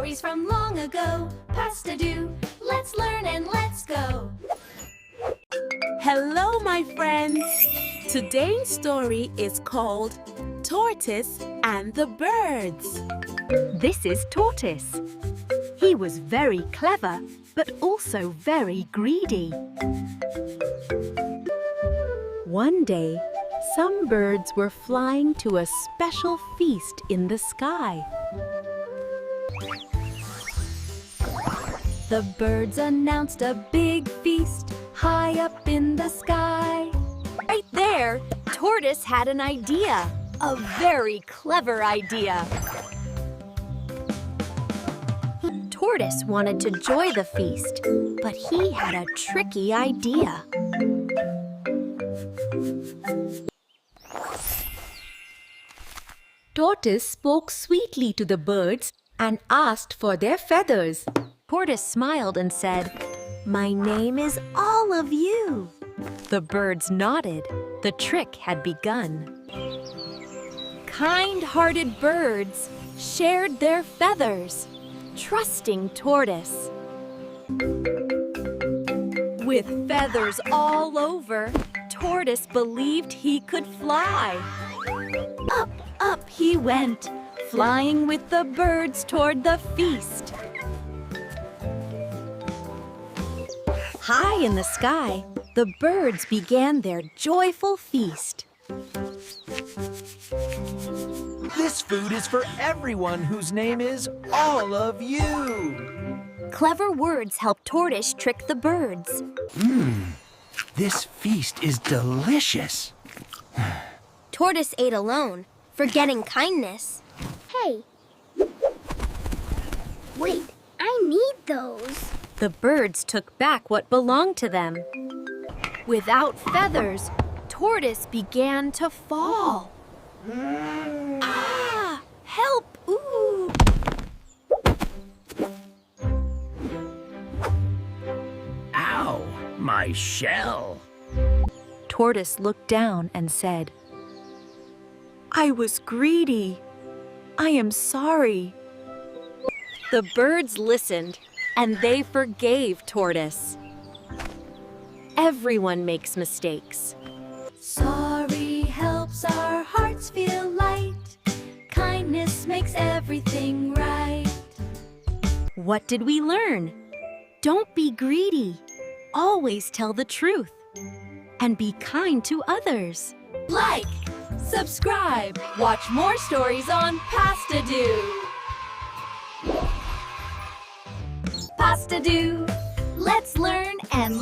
stories from long ago. Pasta do, let's learn and let's go. Hello, my friends! Today's story is called Tortoise and the Birds. This is Tortoise. He was very clever, but also very greedy. One day, some birds were flying to a special feast in the sky. The birds announced a big feast high up in the sky. Right there, Tortoise had an idea. A very clever idea. Tortoise wanted to join the feast, but he had a tricky idea. Tortoise spoke sweetly to the birds and asked for their feathers. Tortoise smiled and said, "My name is all of you." The birds nodded. The trick had begun. Kind-hearted birds shared their feathers, trusting Tortoise. With feathers all over, Tortoise believed he could fly. Up, up he went, flying with the birds toward the feast. High in the sky, the birds began their joyful feast. This food is for everyone whose name is all of you. Clever words helped Tortoise trick the birds. This feast is delicious. Tortoise ate alone, forgetting kindness. Hey. Wait, I need those. The birds took back what belonged to them. Without feathers, Tortoise began to fall. Ah! Help! Ooh! Ow, my shell. Tortoise looked down and said, "I was greedy. I am sorry." The birds listened, and they forgave Tortoise. Everyone makes mistakes. Sorry helps our hearts feel light. Kindness makes everything right. What did we learn? Don't be greedy. Always tell the truth. And be kind to others. Like, subscribe, watch more stories on Pasta Do. Pasta Do, let's learn and